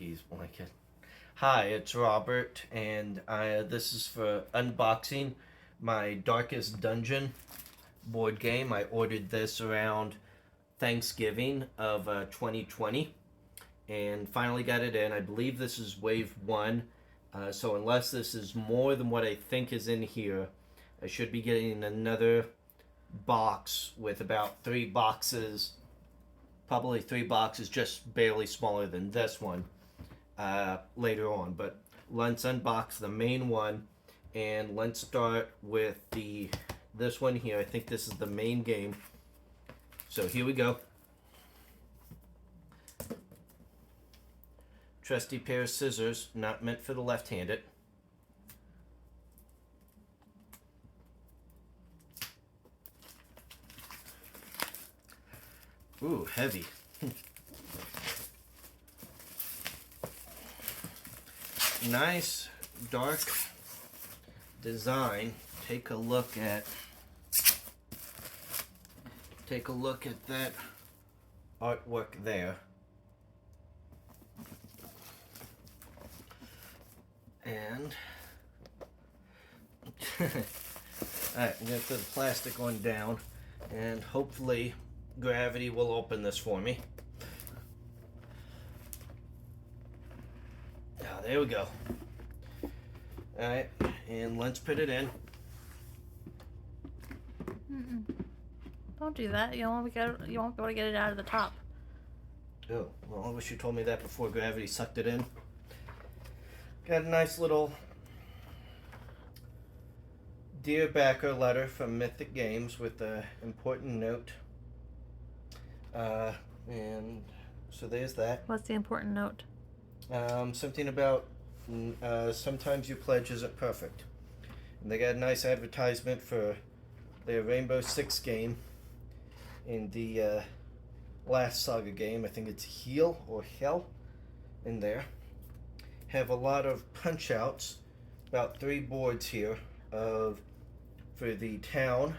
Bucky's blanket. Hi, it's Robert, and this is for unboxing my Darkest Dungeon board game. I ordered this around Thanksgiving of 2020 and finally got it in. I believe this is wave one, so unless this is more than what I think is in here, I should be getting another box with about 3 boxes, probably 3 boxes, just barely smaller than this one later on. But let's unbox the main one, and let's start with this one here. I think this is the main game. So here we go. Trusty pair of scissors, not meant for the left-handed. Ooh, heavy. Nice dark design. Take a look at that artwork there. And alright, I'm going to throw the plastic on down, and hopefully gravity will open this for me. Oh, there we go. Alright, and let's put it in. Don't do that. You won't be able to get it out of the top. Oh, well, I wish you told me that before gravity sucked it in. Got a nice little Dear Backer letter from Mythic Games with an important note. And so there's that. What's the important note? Something about sometimes your pledge isn't perfect. And they got a nice advertisement for their Rainbow Six game in the last Saga game. I think it's Heal or Hell in there. Have a lot of punch outs, about 3 boards here for the town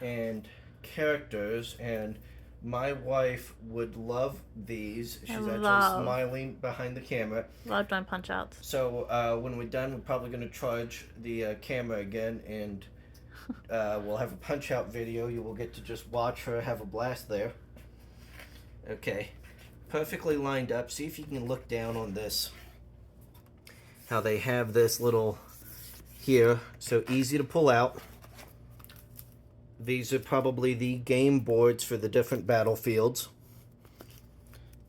and characters, and my wife would love these. She's actually smiling behind the camera. Love doing punch outs. So when we're done, we're probably going to charge the camera again, and we'll have a punch out video. You will get to just watch her have a blast there. Okay, perfectly lined up. See if you can look down on this. How they have this little here, so easy to pull out. These are probably the game boards for the different battlefields.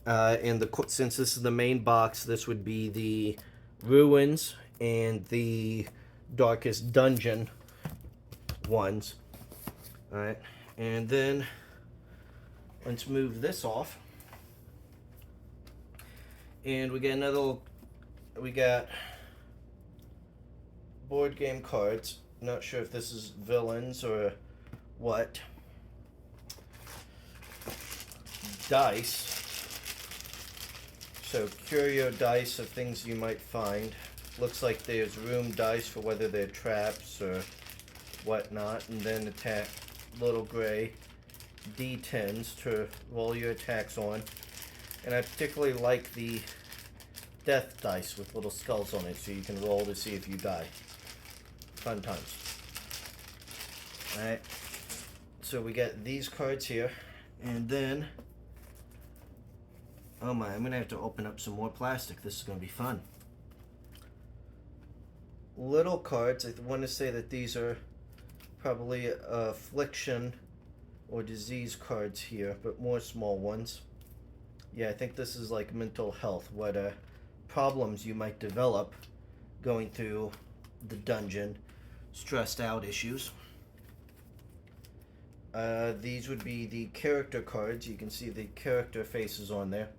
And since this is the main box, this would be the Ruins and the Darkest Dungeon ones. Alright, and then let's move this off. And we got board game cards. Not sure if this is villains or what. Dice. So curio dice of things you might find. Looks like there's room dice for whether they're traps or whatnot, and then attack little gray D10s to roll your attacks on. And I particularly like the death dice with little skulls on it, so you can roll to see if you die. Fun times. Alright, so we got these cards here, and then, oh my, I'm going to have to open up some more plastic. This is going to be fun. Little cards. I want to say that these are probably affliction or disease cards here, but more small ones. Yeah, I think this is like mental health, what problems you might develop going through the dungeon, stressed out issues. These would be the character cards. You can see the character faces on there.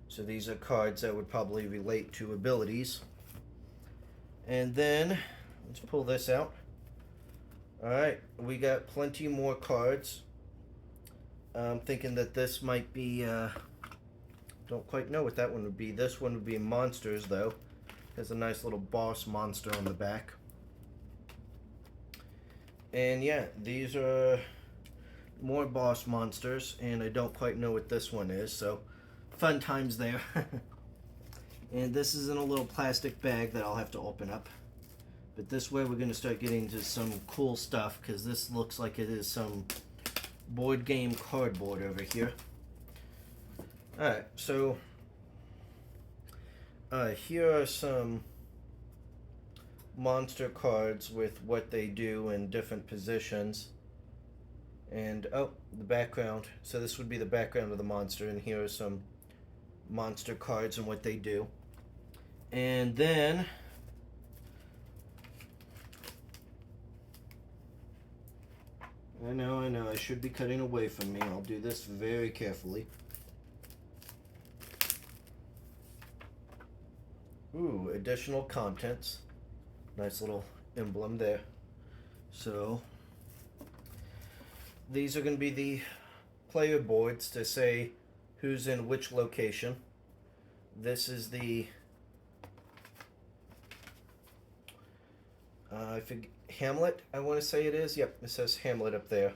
So these are cards that would probably relate to abilities. And then, let's pull this out. Alright, we got plenty more cards. I'm thinking that this might be, don't quite know what that one would be. This one would be monsters, though. Has a nice little boss monster on the back. And yeah, these are more boss monsters, and I don't quite know what this one is, so fun times there. And this is in a little plastic bag that I'll have to open up. But this way we're going to start getting into some cool stuff, because this looks like it is some board game cardboard over here. Alright, so here are some monster cards with what they do in different positions. And oh, the background. So this would be the background of the monster, and here are some monster cards and what they do. And then I know, I should be cutting away from me. I'll do this very carefully. Ooh, additional contents. Nice little emblem there. So, these are going to be the player boards to say who's in which location. This is the Hamlet, I want to say it is. Yep, it says Hamlet up there.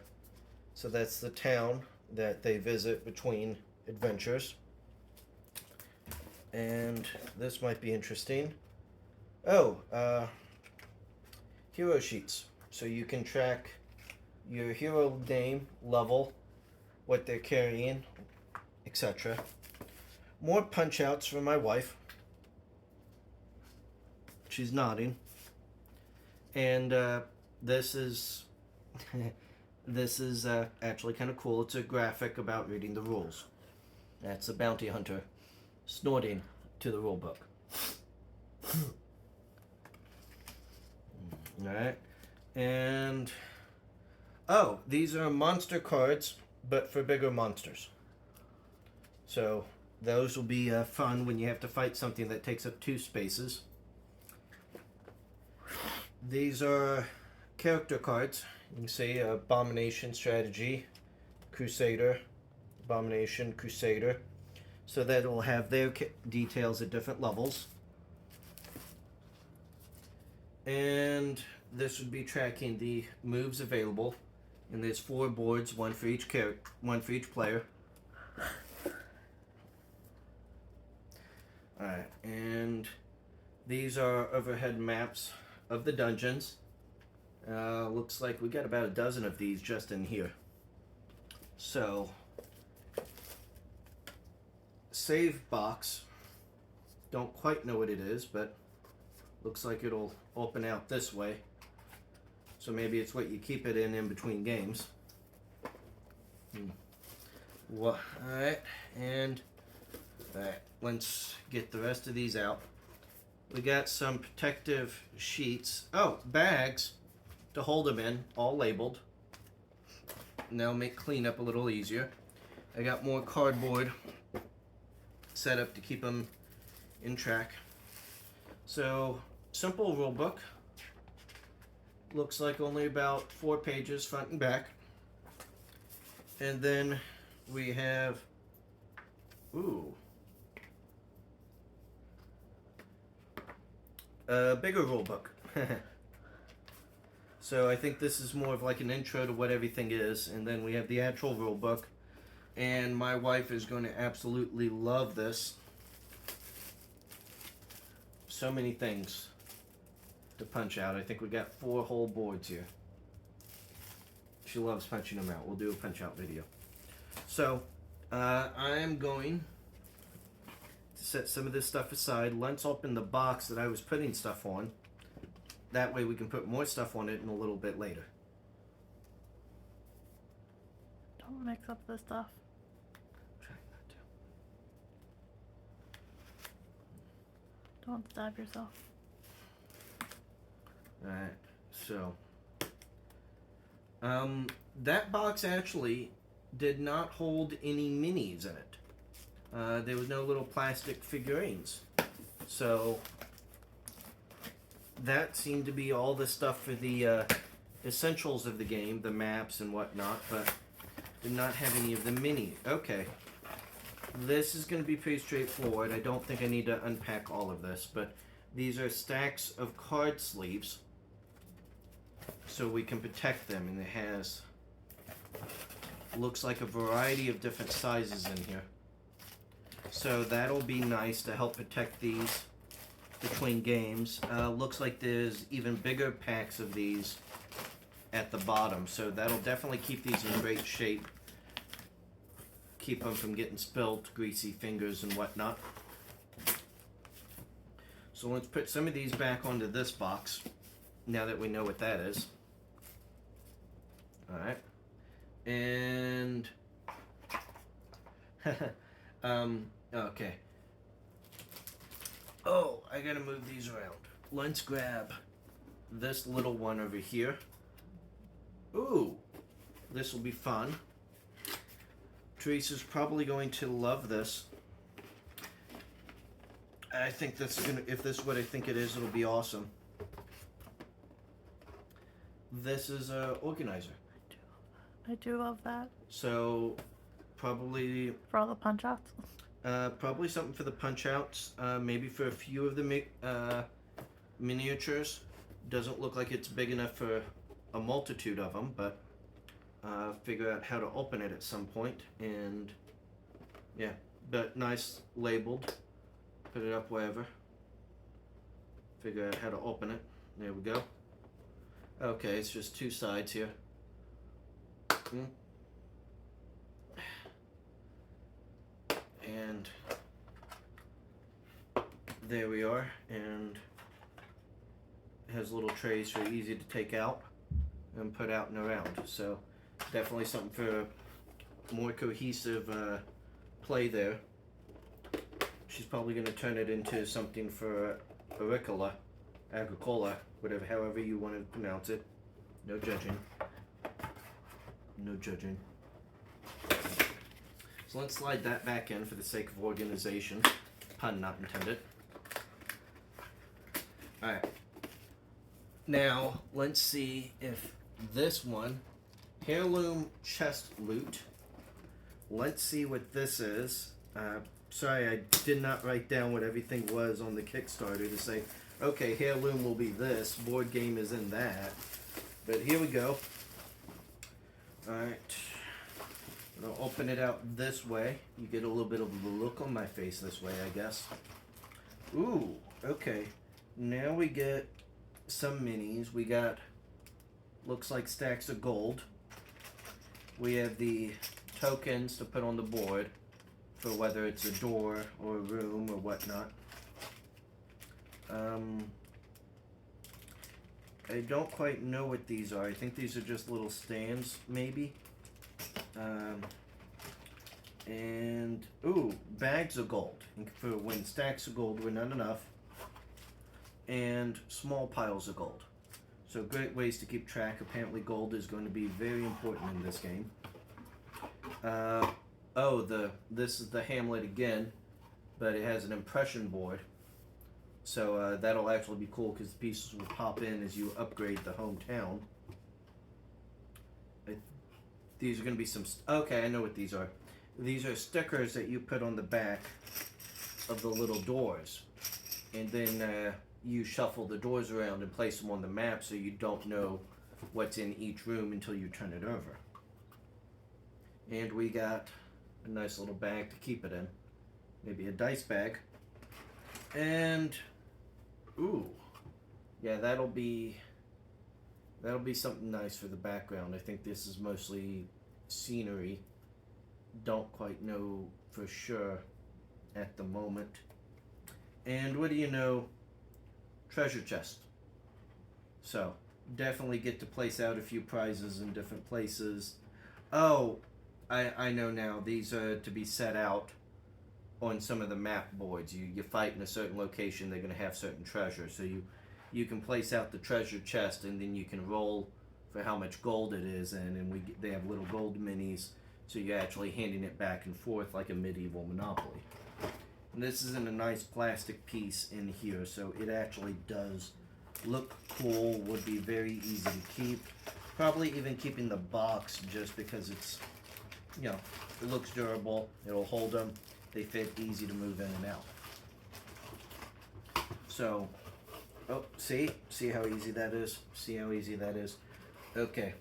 So that's the town that they visit between adventures. And this might be interesting. Oh, hero sheets. So you can track your hero name, level, what they're carrying, etc. More punch outs from my wife. She's nodding. And this is this is actually kind of cool. It's a graphic about reading the rules. That's a bounty hunter snorting to the rule book. Alright. And oh, these are monster cards, but for bigger monsters. So those will be fun when you have to fight something that takes up 2 spaces. These are character cards. You can see Abomination, Strategy, Crusader, Abomination, Crusader. So that will have their details at different levels. And this would be tracking the moves available. And there's 4 boards, one for each player. Alright, and these are overhead maps of the dungeons. Looks like we got about a dozen of these just in here. So, save box. Don't quite know what it is, but looks like it'll open out this way. So maybe it's what you keep it in between games. Well, alright, and let's get the rest of these out. We got some protective sheets. Oh, bags to hold them in, all labeled. And that'll make cleanup a little easier. I got more cardboard set up to keep them in track. So, simple rule book. Looks like only about 4 pages front and back. And then we have, ooh, a bigger rule book. So I think this is more of like an intro to what everything is, and then we have the actual rule book. And my wife is going to absolutely love this. So many things to punch out. I think we got 4 whole boards here. She loves punching them out. We'll do a punch out video. So I'm going to set some of this stuff aside. Let's open the box that I was putting stuff on. That way we can put more stuff on it in a little bit later. Don't mix up the stuff. Try not to. Don't stab yourself. Alright, so that box actually did not hold any minis in it. There was no little plastic figurines. So that seemed to be all the stuff for the essentials of the game, the maps and whatnot, but did not have any of the mini. Okay. This is going to be pretty straightforward. I don't think I need to unpack all of this, but these are stacks of card sleeves so we can protect them, and it has, looks like a variety of different sizes in here. So that'll be nice to help protect these between games. Looks like there's even bigger packs of these at the bottom, so that'll definitely keep these in great shape. Keep them from getting spilled, greasy fingers and whatnot. So let's put some of these back onto this box, now that we know what that is. Alright. And... okay. Oh, I gotta move these around. Let's grab this little one over here. Ooh, this will be fun. Teresa's probably going to love this. I think that's gonna, if this is what I think it is, it'll be awesome. This is a organizer. I do love that. So, probably For all the punch outs. probably something for the punch outs. Maybe for a few of the miniatures. Doesn't look like it's big enough for a multitude of them, but figure out how to open it at some point. And yeah, but nice labeled. Put it up wherever. Figure out how to open it. There we go. Okay, it's just two sides here. And there we are, and it has little trays for easy to take out and put out and around. So definitely something for more cohesive play there. She's probably going to turn it into something for Agricola, whatever, however you want to pronounce it. No judging. No judging. So let's slide that back in for the sake of organization. Pun not intended. Alright. Now, let's see if this one, Heirloom Chest Loot. Let's see what this is. Sorry, I did not write down what everything was on the Kickstarter to say, okay, Heirloom will be this, board game is in that. But here we go. Alright. I'll open it out this way. You get a little bit of the look on my face this way, I guess. Ooh, okay. Now we get some minis. We got, looks like stacks of gold. We have the tokens to put on the board for whether it's a door or a room or whatnot. I don't quite know what these are. I think these are just little stands, maybe. And ooh, bags of gold for when stacks of gold were not enough, and small piles of gold. So great ways to keep track. Apparently gold is going to be very important in this game. This is the Hamlet again, but it has an impression board. So that'll actually be cool because the pieces will pop in as you upgrade the hometown. These are going to be some... Okay, I know what these are. These are stickers that you put on the back of the little doors. And then you shuffle the doors around and place them on the map so you don't know what's in each room until you turn it over. And we got a nice little bag to keep it in. Maybe a dice bag. And... ooh. Yeah, that'll be something nice for the background. I think this is mostly scenery. Don't quite know for sure at the moment. And what do you know? Treasure chest. So, definitely get to place out a few prizes in different places. Oh, I know now. These are to be set out on some of the map boards. You fight in a certain location, they're going to have certain treasure. So you can place out the treasure chest, and then you can roll for how much gold it is, and they have little gold minis, so you're actually handing it back and forth like a medieval Monopoly. And this is in a nice plastic piece in here, so it actually does look cool, would be very easy to keep. Probably even keeping the box just because it's, you know, it looks durable, it'll hold them, they fit easy to move in and out. So, oh, see how easy that is? See how easy that is? Okay.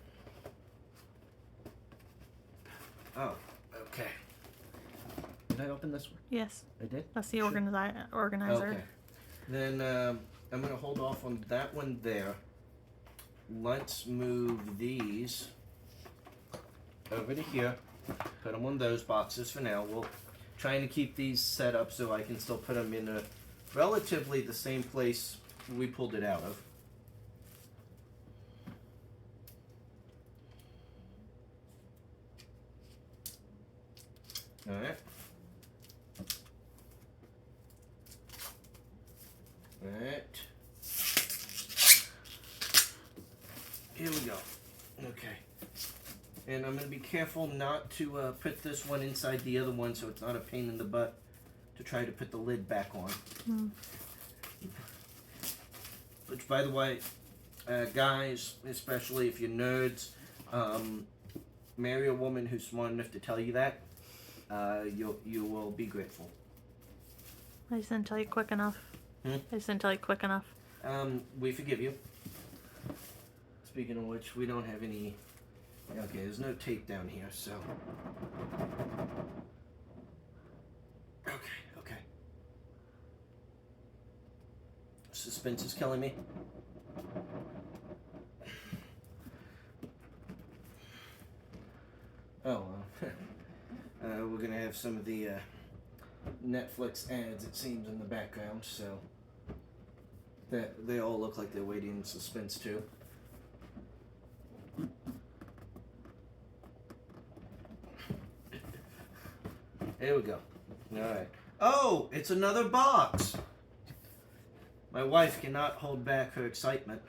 Oh, okay. I open this one? Yes. I did? That's the Sure. organizer. Okay. Then I'm going to hold off on that one there. Let's move these over to here. Put them on those boxes for now. We'll trying to keep these set up so I can still put them in a relatively the same place we pulled it out of. All right. Alright. Here we go. Okay. And I'm going to be careful not to put this one inside the other one so it's not a pain in the butt to try to put the lid back on. Mm. Which, by the way, guys, especially if you're nerds, marry a woman who's smart enough to tell you that. You will be grateful. I just didn't tell you quick enough. Hmm? I just didn't tell you quick enough. We forgive you. Speaking of which, we don't have any... Okay, there's no tape down here, so... Okay. Suspense is killing me. Oh, well. We're gonna have some of the Netflix ads, it seems, in the background, so... That they all look like they're waiting in suspense, too. There we go. Alright. Oh, it's another box! My wife cannot hold back her excitement.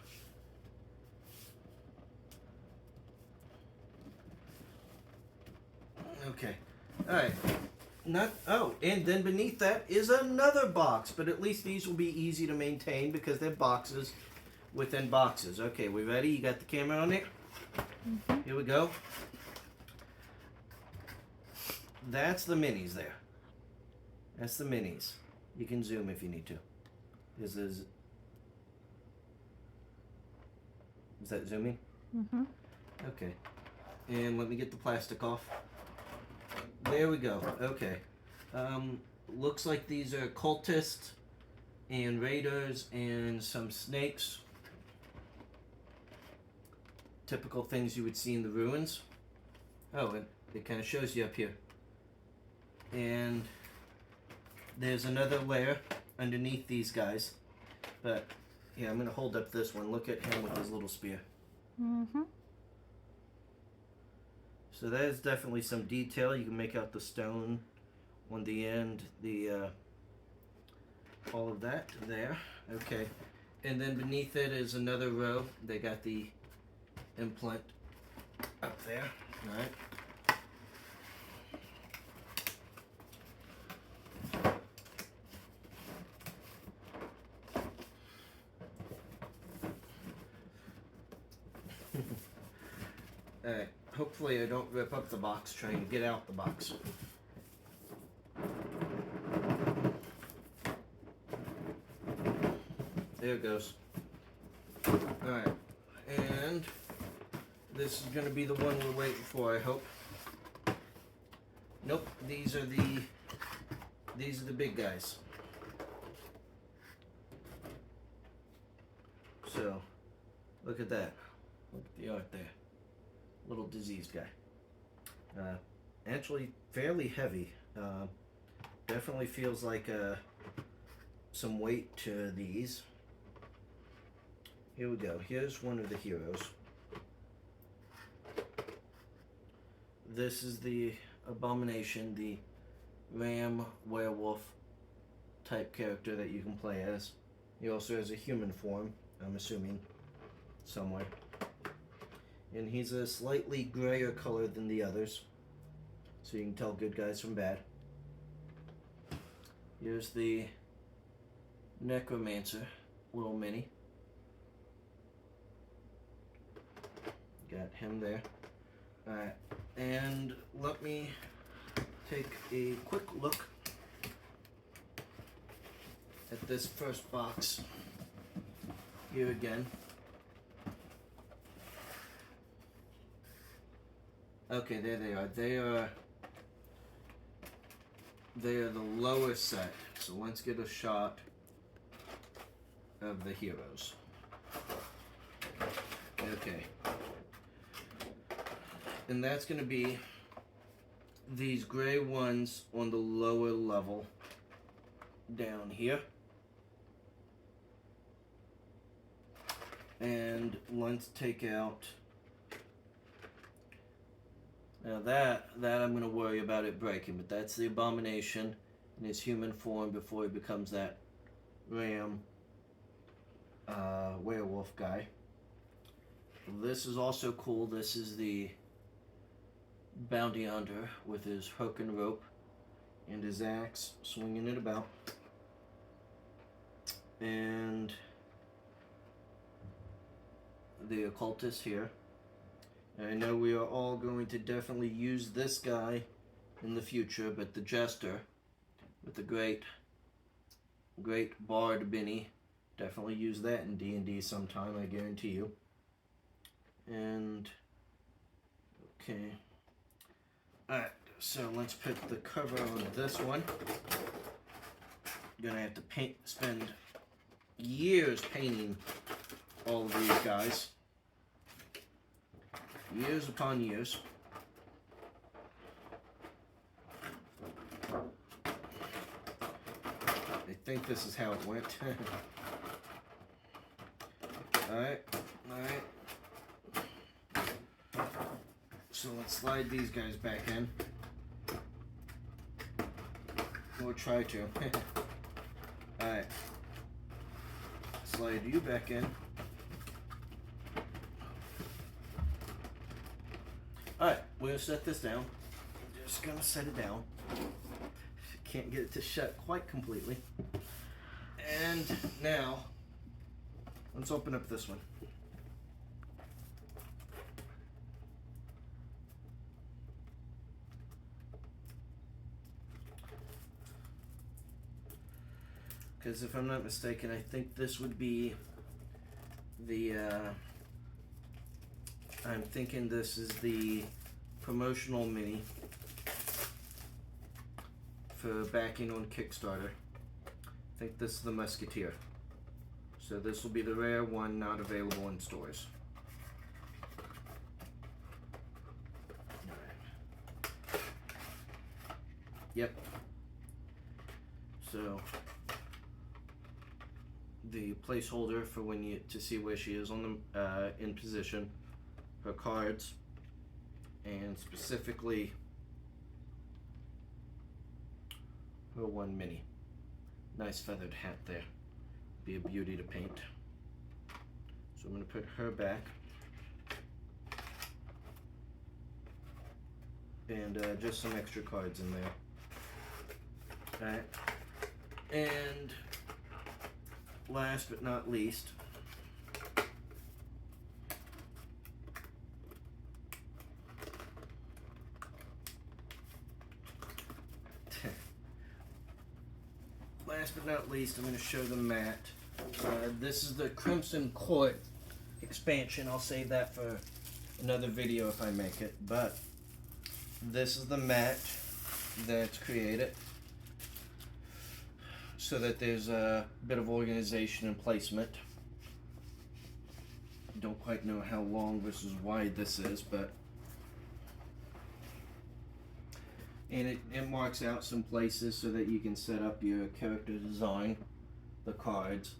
Okay. Alright. And then beneath that is another box, but at least these will be easy to maintain because they're boxes within boxes. Okay, we ready? You got the camera on it? Mm-hmm. Here we go. That's the minis there. That's the minis. You can zoom if you need to. Is that zooming? Mm-hmm. Okay. And let me get the plastic off. There we go. Okay. Looks like these are cultists and raiders and some snakes. Typical things you would see in the ruins. Oh, it kind of shows you up here. And there's another layer underneath these guys. But, yeah, I'm going to hold up this one. Look at him with his little spear. Mm-hmm. So that is definitely some detail. You can make out the stone on the end, all of that there. Okay. And then beneath it is another row. They got the implant up there. All right. Alright, hopefully I don't rip up the box trying to get out the box. There it goes. Alright, and this is going to be the one we're waiting for, I hope. Nope, these are the big guys. So, look at that. Look at the art there. Little diseased guy. Actually fairly heavy. Definitely feels like some weight to these. Here we go. Here's one of the heroes. This is the Abomination, the ram werewolf type character that you can play as. He also has a human form, I'm assuming, somewhere. And he's a slightly grayer color than the others, so you can tell good guys from bad. Here's the Necromancer, little mini. Got him there. Alright, and let me take a quick look at this first box here again. Okay, there they are. They are they are the lower set. So let's get a shot of the heroes. Okay. And that's going to be these gray ones on the lower level down here. And let's take out, now that I'm going to worry about it breaking, but that's the Abomination in his human form before he becomes that ram werewolf guy. This is also cool. This is the bounty hunter with his hook and rope and his axe, swinging it about. And the occultist here. And I know we are all going to definitely use this guy in the future, but the jester with the great bard Benny, definitely use that in D&D sometime, I guarantee you. And okay, alright, so let's put the cover on this one. Gonna have to spend years painting all of these guys. Years upon years. I think this is how it went. Alright. So let's slide these guys back in. Or try to. Alright. Slide you back in. Alright, we're going to set this down. I'm just going to set it down. Can't get it to shut quite completely. And now, let's open up this one. Because if I'm not mistaken, I think this would be the, I'm thinking this is the promotional mini for backing on Kickstarter. I think this is the Musketeer. So this will be the rare one not available in stores. Yep. So the placeholder for when you to see where she is on the in position, her cards, and specifically her one mini. Nice feathered hat there. Be a beauty to paint. So I'm going to put her back. And just some extra cards in there. Alright. And last but not least, I'm going to show the mat. This is the Crimson Court expansion. I'll save that for another video if I make it. But this is the mat that's created so that there's a bit of organization and placement. Don't quite know how long versus wide this is, but and it marks out some places so that you can set up your character design, the cards,